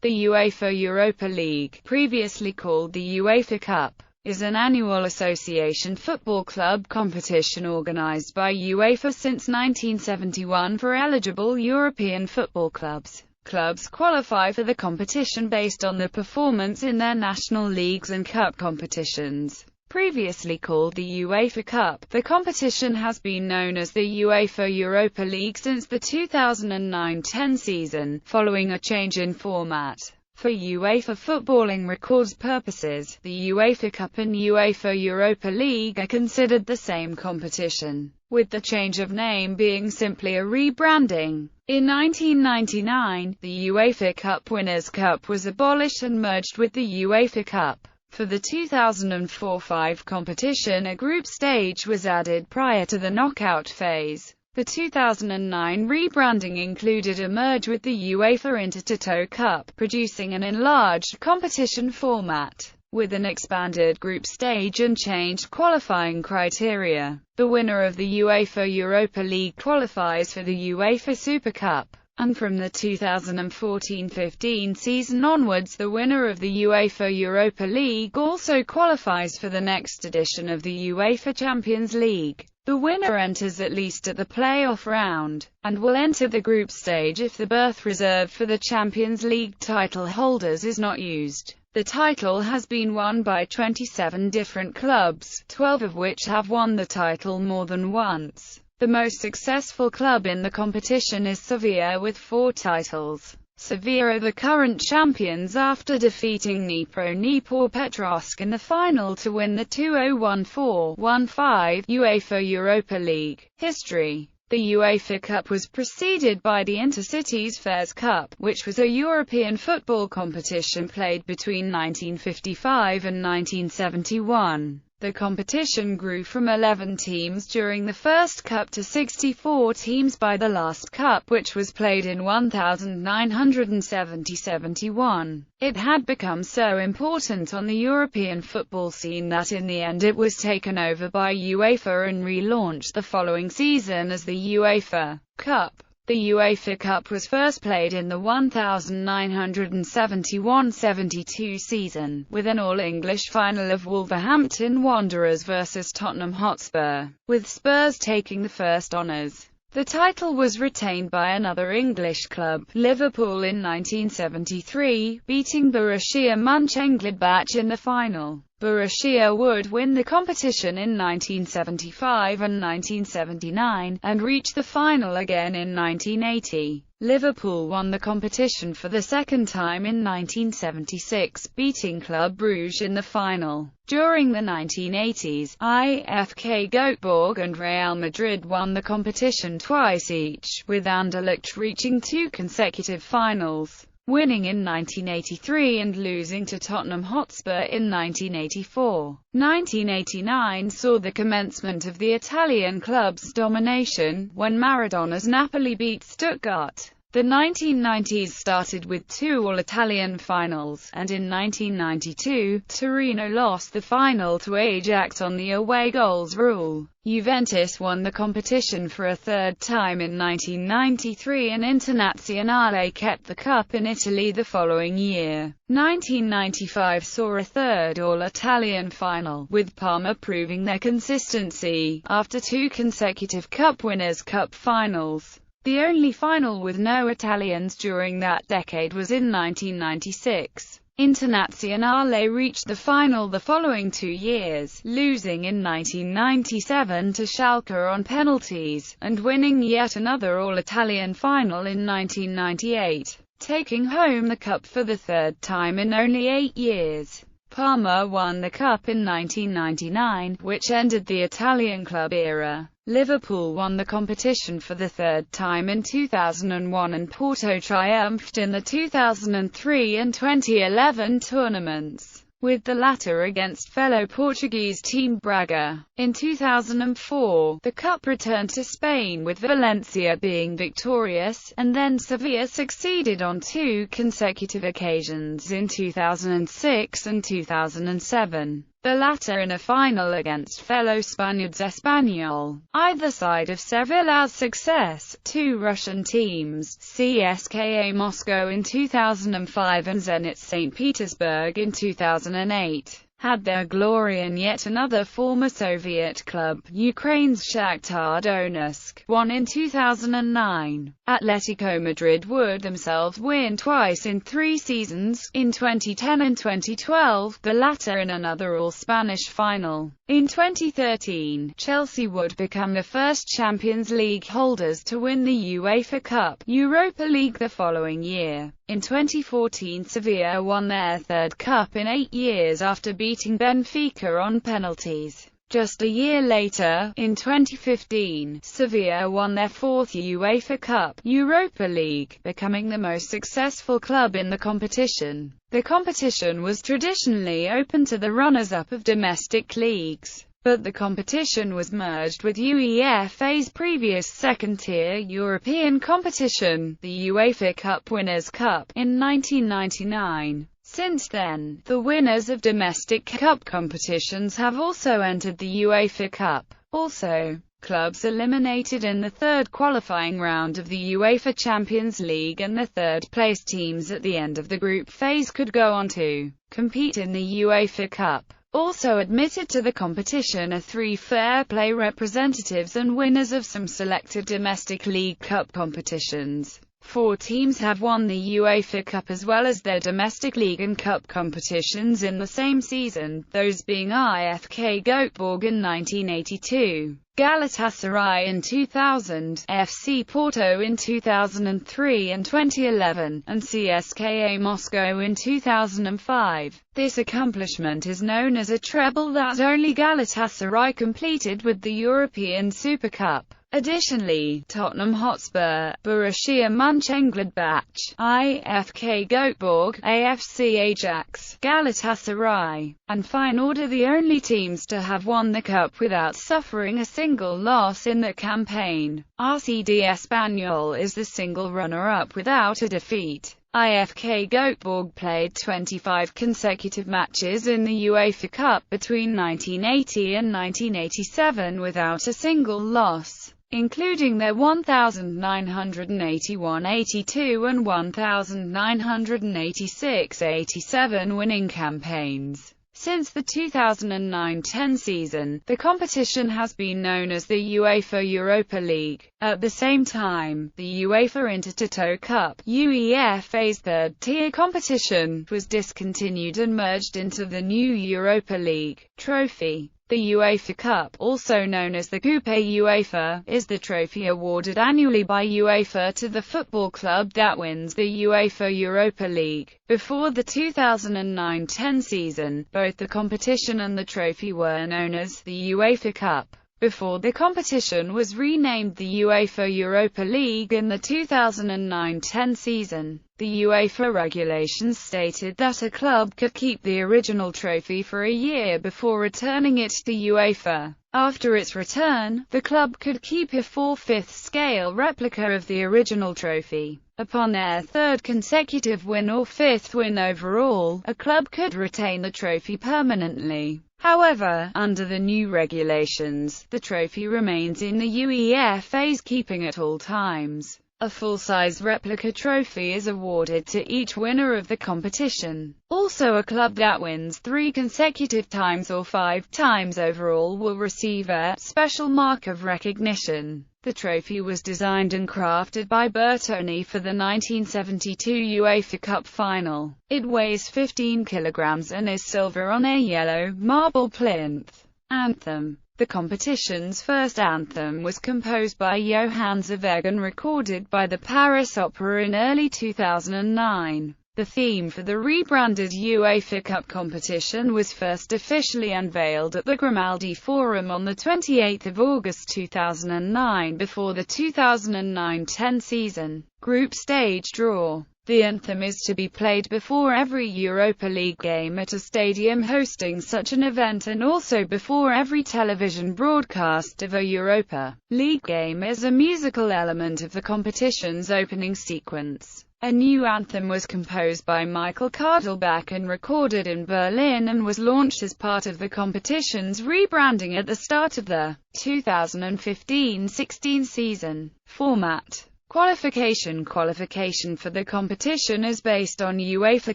The UEFA Europa League, previously called the UEFA Cup, is an annual association football club competition organised by UEFA since 1971 for eligible European football clubs. Clubs qualify for the competition based on their performance in their national leagues and cup competitions. Previously called the UEFA Cup, the competition has been known as the UEFA Europa League since the 2009-10 season, following a change in format. For UEFA footballing records purposes, the UEFA Cup and UEFA Europa League are considered the same competition, with the change of name being simply a rebranding. In 1999, the UEFA Cup Winners' Cup was abolished and merged with the UEFA Cup. For the 2004-05 competition, a group stage was added prior to the knockout phase. The 2009 rebranding included a merge with the UEFA Intertoto Cup, producing an enlarged competition format, with an expanded group stage and changed qualifying criteria. The winner of the UEFA Europa League qualifies for the UEFA Super Cup, and from the 2014-15 season onwards, the winner of the UEFA Europa League also qualifies for the next edition of the UEFA Champions League. The winner enters at least at the playoff round, and will enter the group stage if the berth reserved for the Champions League title holders is not used. The title has been won by 27 different clubs, 12 of which have won the title more than once. The most successful club in the competition is Sevilla with 4 titles. Sevilla are the current champions after defeating Dnipropetrovsk in the final to win the 2014-15 UEFA Europa League. History. The UEFA Cup was preceded by the Intercities Fairs Cup, which was a European football competition played between 1955 and 1971. The competition grew from 11 teams during the first cup to 64 teams by the last cup, which was played in 1970-71. It had become so important on the European football scene that in the end it was taken over by UEFA and relaunched the following season as the UEFA Cup. The UEFA Cup was first played in the 1971-72 season, with an all-English final of Wolverhampton Wanderers vs Tottenham Hotspur, with Spurs taking the first honours. The title was retained by another English club, Liverpool, in 1973, beating Borussia Mönchengladbach in the final. Borussia would win the competition in 1975 and 1979, and reach the final again in 1980. Liverpool won the competition for the second time in 1976, beating Club Brugge in the final. During the 1980s, IFK Göteborg and Real Madrid won the competition twice each, with Anderlecht reaching 2 consecutive finals, winning in 1983 and losing to Tottenham Hotspur in 1984. 1989 saw the commencement of the Italian club's domination, when Maradona's Napoli beat Stuttgart. The 1990s started with 2 All-Italian finals, and in 1992, Torino lost the final to Ajax on the away goals rule. Juventus won the competition for a third time in 1993, and Internazionale kept the cup in Italy the following year. 1995 saw a third All-Italian final, with Parma proving their consistency, after 2 consecutive Cup Winners' Cup finals. The only final with no Italians during that decade was in 1996. Internazionale reached the final the following 2 years, losing in 1997 to Schalke on penalties, and winning yet another All-Italian final in 1998, taking home the cup for the third time in only 8 years. Parma won the cup in 1999, which ended the Italian club era. Liverpool won the competition for the third time in 2001, and Porto triumphed in the 2003 and 2011 tournaments, with the latter against fellow Portuguese team Braga. In 2004, the cup returned to Spain, with Valencia being victorious, and then Sevilla succeeded on 2 consecutive occasions in 2006 and 2007. the latter in a final against fellow Spaniards Espanyol. Either side of Sevilla's success, two Russian teams, CSKA Moscow in 2005 and Zenit St. Petersburg in 2008, had their glory in yet another former Soviet club, Ukraine's Shakhtar Donetsk, won in 2009. Atletico Madrid would themselves win twice in 3 seasons, in 2010 and 2012, the latter in another all-Spanish final. In 2013, Chelsea would become the first Champions League holders to win the UEFA Cup, Europa League the following year. In 2014, Sevilla won their third cup in 8 years after beating Benfica on penalties. Just a year later, in 2015, Sevilla won their fourth UEFA Cup, Europa League, becoming the most successful club in the competition. The competition was traditionally open to the runners-up of domestic leagues, but the competition was merged with UEFA's previous second-tier European competition, the UEFA Cup Winners' Cup, in 1999. Since then, the winners of domestic cup competitions have also entered the UEFA Cup. Also, clubs eliminated in the third qualifying round of the UEFA Champions League and the third-place teams at the end of the group phase could go on to compete in the UEFA Cup. Also admitted to the competition are 3 fair play representatives and winners of some selected domestic League Cup competitions. 4 teams have won the UEFA Cup as well as their domestic league and cup competitions in the same season, those being IFK Göteborg in 1982, Galatasaray in 2000, FC Porto in 2003 and 2011, and CSKA Moscow in 2005. This accomplishment is known as a treble that only Galatasaray completed with the European Super Cup. Additionally, Tottenham Hotspur, Borussia Mönchengladbach, IFK Göteborg, AFC Ajax, Galatasaray, and Feyenoord are the only teams to have won the cup without suffering a single loss in the campaign. RCD Espanyol is the single runner-up without a defeat. IFK Göteborg played 25 consecutive matches in the UEFA Cup between 1980 and 1987 without a single loss, including their 1981-82 and 1986-87 winning campaigns. Since the 2009-10 season, the competition has been known as the UEFA Europa League. At the same time, the UEFA Intertoto Cup, UEFA's third-tier competition, was discontinued and merged into the new Europa League trophy. The UEFA Cup, also known as the Coupe UEFA, is the trophy awarded annually by UEFA to the football club that wins the UEFA Europa League. Before the 2009-10 season, both the competition and the trophy were known as the UEFA Cup. Before the competition was renamed the UEFA Europa League in the 2009-10 season, the UEFA regulations stated that a club could keep the original trophy for a year before returning it to UEFA. After its return, the club could keep a 4/5 scale replica of the original trophy. Upon their third consecutive win or 5th win overall, a club could retain the trophy permanently. However, under the new regulations, the trophy remains in the UEFA's keeping at all times. A full-size replica trophy is awarded to each winner of the competition. Also, a club that wins 3 consecutive times or 5 times overall will receive a special mark of recognition. The trophy was designed and crafted by Bertoni for the 1972 UEFA Cup final. It weighs 15 kilograms and is silver on a yellow marble plinth. Anthem. The competition's first anthem was composed by Johann Zweig and recorded by the Paris Opera in early 2009. The theme for the rebranded UEFA Cup competition was first officially unveiled at the Grimaldi Forum on 28 August 2009 before the 2009-10 season group stage draw. The anthem is to be played before every Europa League game at a stadium hosting such an event and also before every television broadcast of a Europa League game as a musical element of the competition's opening sequence. A new anthem was composed by Michael Cardelbach and recorded in Berlin and was launched as part of the competition's rebranding at the start of the 2015-16 season. Format. Qualification for the competition is based on UEFA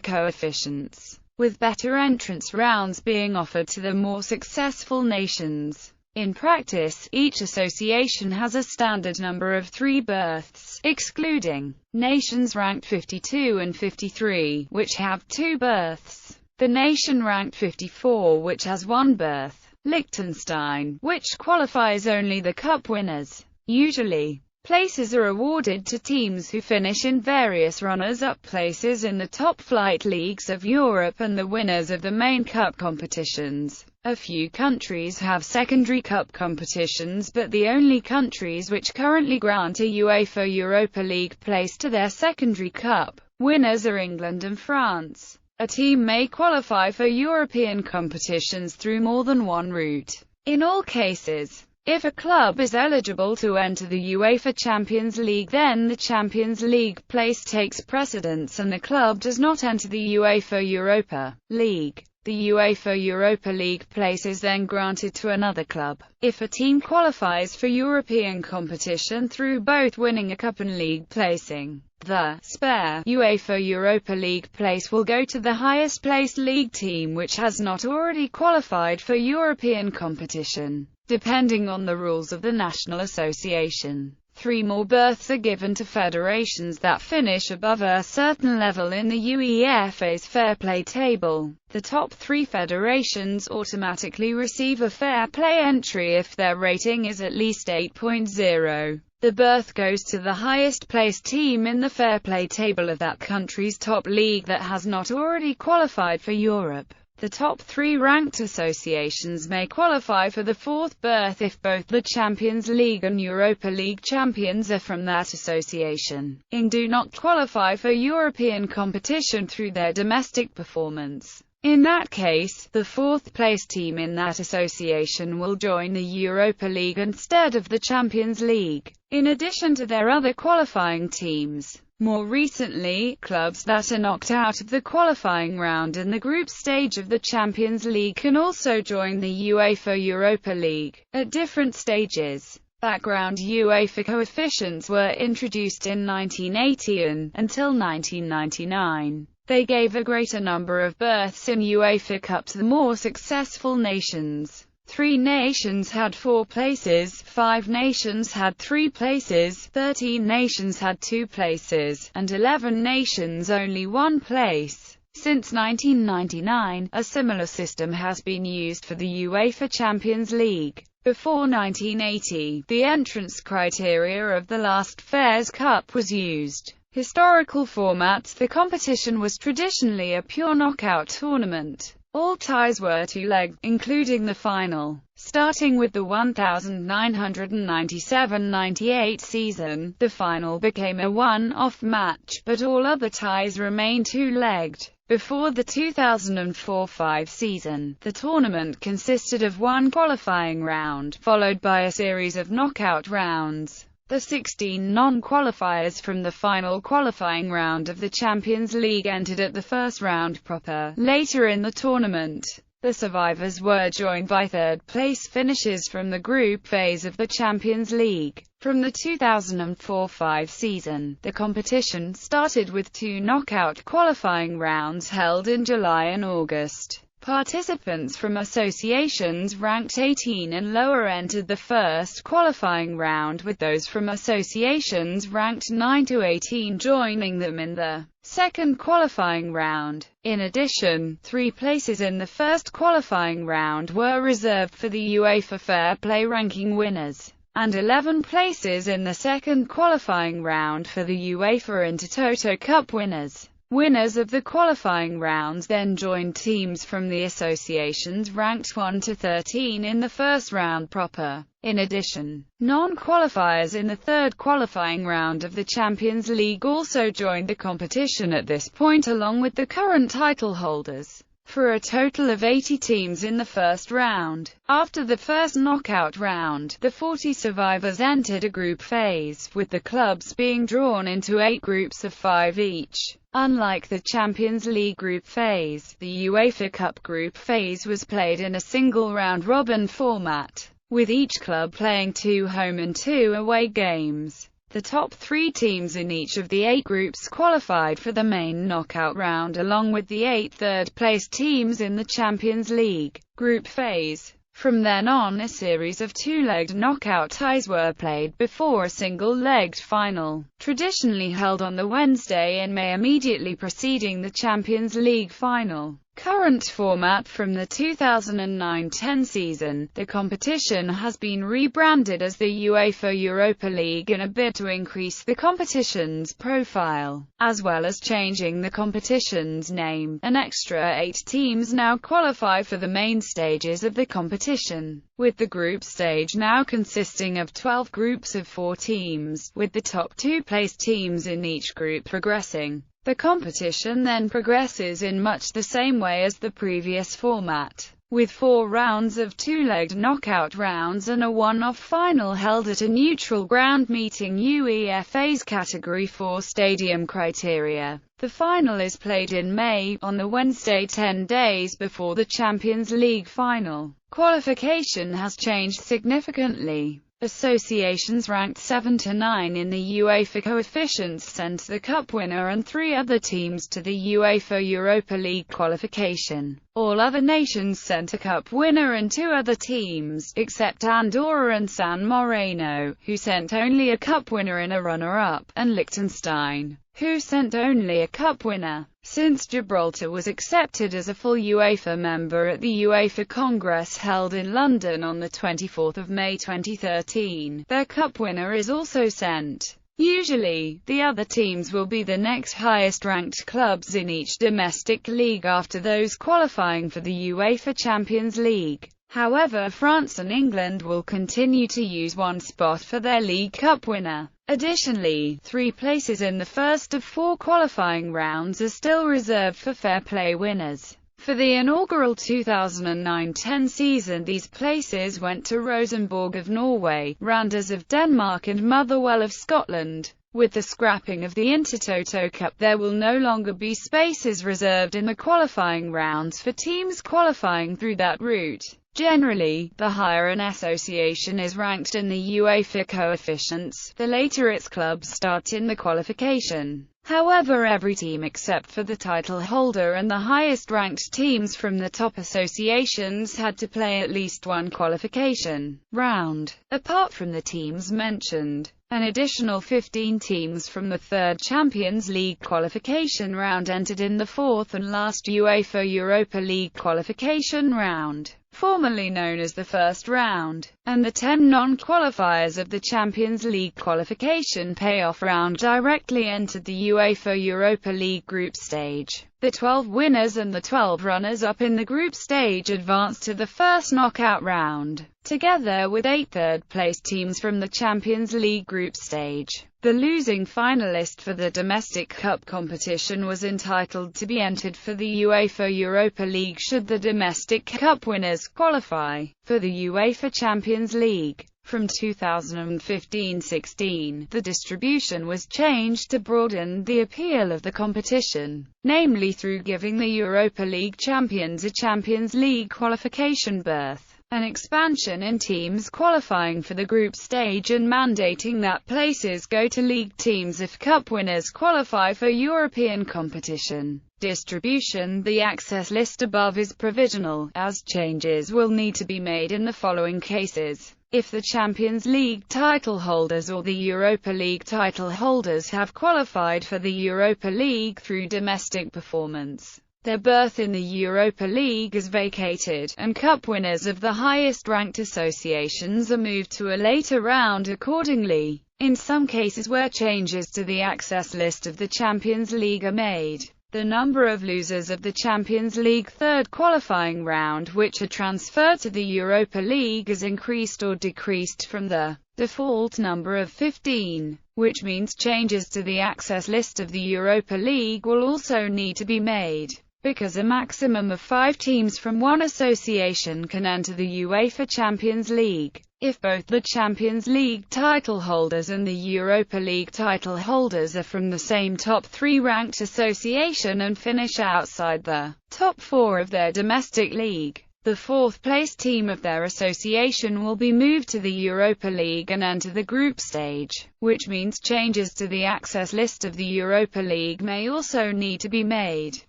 coefficients, with better entrance rounds being offered to the more successful nations. In practice, each association has a standard number of 3 berths, excluding nations ranked 52 and 53, which have 2 berths. The nation ranked 54, which has 1 berth. Liechtenstein, which qualifies only the cup winners. Usually, places are awarded to teams who finish in various runners-up places in the top-flight leagues of Europe and the winners of the main cup competitions. A few countries have secondary cup competitions, but the only countries which currently grant a UEFA Europa League place to their secondary cup winners are England and France. A team may qualify for European competitions through more than one route. In all cases, if a club is eligible to enter the UEFA Champions League, then the Champions League place takes precedence and the club does not enter the UEFA Europa League. The UEFA Europa League place is then granted to another club. If a team qualifies for European competition through both winning a cup and league placing, the spare UEFA Europa League place will go to the highest placed league team which has not already qualified for European competition, depending on the rules of the national association. 3 more berths are given to federations that finish above a certain level in the UEFA's fair play table. The top 3 federations automatically receive a fair play entry if their rating is at least 8.0. The berth goes to the highest placed team in the fair play table of that country's top league that has not already qualified for Europe. The top 3 ranked associations may qualify for the 4th berth if both the Champions League and Europa League champions are from that association, and do not qualify for European competition through their domestic performance. In that case, the 4th placed team in that association will join the Europa League instead of the Champions League, in addition to their other qualifying teams. More recently, clubs that are knocked out of the qualifying round in the group stage of the Champions League can also join the UEFA Europa League, at different stages. Background UEFA coefficients were introduced in 1980 and, until 1999, they gave a greater number of berths in UEFA Cup to the more successful nations. 3 nations had 4 places, 5 nations had 3 places, 13 nations had 2 places, and 11 nations only 1 place. Since 1999, a similar system has been used for the UEFA Champions League. Before 1980, the entrance criteria of the last Fairs Cup was used. Historical formats. The competition was traditionally a pure knockout tournament. All ties were 2-legged, including the final. Starting with the 1997-98 season, the final became a one-off match, but all other ties remained 2-legged. Before the 2004-05 season, the tournament consisted of 1 qualifying round, followed by a series of knockout rounds. The 16 non-qualifiers from the final qualifying round of the Champions League entered at the first round proper. Later in the tournament, the survivors were joined by third-place finishes from the group phase of the Champions League. From the 2004-05 season, the competition started with 2 knockout qualifying rounds held in July and August. Participants from associations ranked 18 and lower entered the first qualifying round, with those from associations ranked 9 to 18 joining them in the second qualifying round. In addition, 3 places in the first qualifying round were reserved for the UEFA Fair Play ranking winners, and 11 places in the second qualifying round for the UEFA Intertoto Cup winners. Winners of the qualifying rounds then joined teams from the associations ranked 1 to 13 in the first round proper. In addition, non-qualifiers in the third qualifying round of the Champions League also joined the competition at this point along with the current title holders. for a total of 80 teams in the first round. After the first knockout round, the 40 survivors entered a group phase, with the clubs being drawn into 8 groups of 5 each. Unlike the Champions League group phase, the UEFA Cup group phase was played in a single round-robin format, with each club playing 2 home and 2 away games. The top 3 teams in each of the 8 groups qualified for the main knockout round along with the 8 third-placed teams in the Champions League group phase. From then on, a series of 2-legged knockout ties were played before a single-legged final, traditionally held on the Wednesday in May immediately preceding the Champions League final. Current format from the 2009-10 season, the competition has been rebranded as the UEFA Europa League in a bid to increase the competition's profile, as well as changing the competition's name. An extra 8 teams now qualify for the main stages of the competition, with the group stage now consisting of 12 groups of 4 teams, with the top 2 placed teams in each group progressing. The competition then progresses in much the same way as the previous format, with 4 rounds of 2-legged knockout rounds and a one-off final held at a neutral ground meeting UEFA's Category 4 stadium criteria. The final is played in May, on the Wednesday 10 days before the Champions League final. Qualification has changed significantly. Associations ranked 7 to 9 in the UEFA coefficients sent the cup winner and 3 other teams to the UEFA Europa League qualification. All other nations sent a cup winner and 2 other teams, except Andorra and San Marino, who sent only a cup winner and a runner-up, and Liechtenstein, who sent only a cup winner. Since Gibraltar was accepted as a full UEFA member at the UEFA Congress held in London on 24 May 2013, their cup winner is also sent. Usually, the other teams will be the next highest-ranked clubs in each domestic league after those qualifying for the UEFA Champions League. However, France and England will continue to use one spot for their League Cup winner. Additionally, 3 places in the first of 4 qualifying rounds are still reserved for fair play winners. For the inaugural 2009-10 season, these places went to Rosenborg of Norway, Randers of Denmark and Motherwell of Scotland. With the scrapping of the Intertoto Cup, there will no longer be spaces reserved in the qualifying rounds for teams qualifying through that route. Generally, the higher an association is ranked in the UEFA coefficients, the later its clubs start in the qualification. However, every team except for the title holder and the highest-ranked teams from the top associations had to play at least one qualification round. Apart from the teams mentioned, an additional 15 teams from the third Champions League qualification round entered in the 4th and last UEFA Europa League qualification round, formerly known as the first round, and the 10 non-qualifiers of the Champions League qualification payoff round directly entered the UEFA Europa League group stage. The 12 winners and the 12 runners-up in the group stage advanced to the first knockout round, together with 8 third-placed teams from the Champions League group stage. The losing finalist for the domestic cup competition was entitled to be entered for the UEFA Europa League should the domestic cup winners qualify for the UEFA Champions League. From 2015-16, the distribution was changed to broaden the appeal of the competition, namely through giving the Europa League champions a Champions League qualification berth, an expansion in teams qualifying for the group stage, and mandating that places go to league teams if cup winners qualify for European competition. Distribution. The access list above is provisional, as changes will need to be made in the following cases. If the Champions League title holders or the Europa League title holders have qualified for the Europa League through domestic performance, their berth in the Europa League is vacated, and cup winners of the highest-ranked associations are moved to a later round accordingly. In some cases where changes to the access list of the Champions League are made, the number of losers of the Champions League third qualifying round which are transferred to the Europa League is increased or decreased from the default number of 15, which means changes to the access list of the Europa League will also need to be made. because a maximum of 5 teams from one association can enter the UEFA Champions League. If both the Champions League title holders and the Europa League title holders are from the same top 3 ranked association and finish outside the top 4 of their domestic league, the 4th place team of their association will be moved to the Europa League and enter the group stage, which means changes to the access list of the Europa League may also need to be made.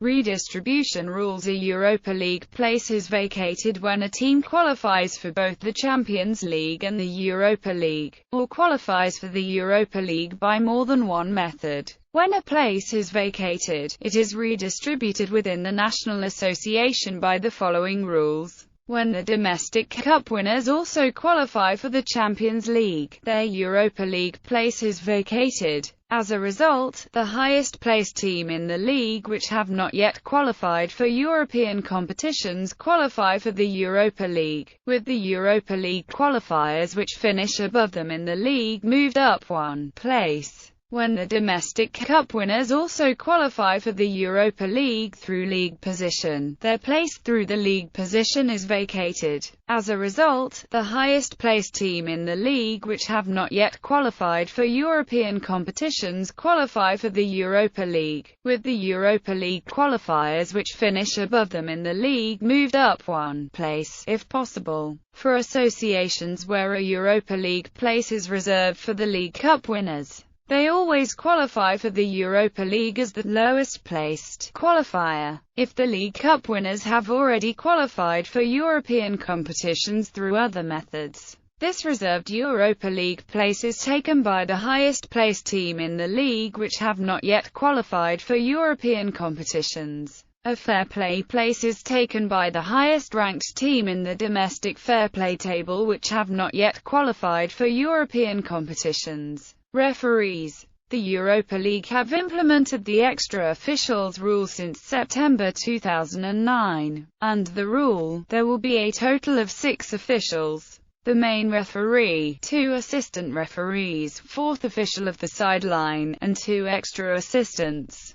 Redistribution rules. A Europa League place is vacated when a team qualifies for both the Champions League and the Europa League, or qualifies for the Europa League by more than one method. When a place is vacated, it is redistributed within the National Association by the following rules. When the domestic cup winners also qualify for the Champions League, their Europa League place is vacated. As a result, the highest placed team in the league which have not yet qualified for European competitions qualify for the Europa League, with the Europa League qualifiers which finish above them in the league moved up one place. When the domestic cup winners also qualify for the Europa League through league position, their place through the league position is vacated. As a result, the highest placed team in the league which have not yet qualified for European competitions qualify for the Europa League, with the Europa League qualifiers which finish above them in the league moved up one place, if possible. For associations where a Europa League place is reserved for the League Cup winners, they always qualify for the Europa League as the lowest placed qualifier. If the League Cup winners have already qualified for European competitions through other methods, this reserved Europa League place is taken by the highest placed team in the league which have not yet qualified for European competitions. A fair play place is taken by the highest ranked team in the domestic fair play table which have not yet qualified for European competitions. Referees. The Europa League have implemented the extra officials rule since September 2009. Under the rule, there will be a total of 6 officials: the main referee, 2 assistant referees, 4th official of the sideline, and 2 extra assistants.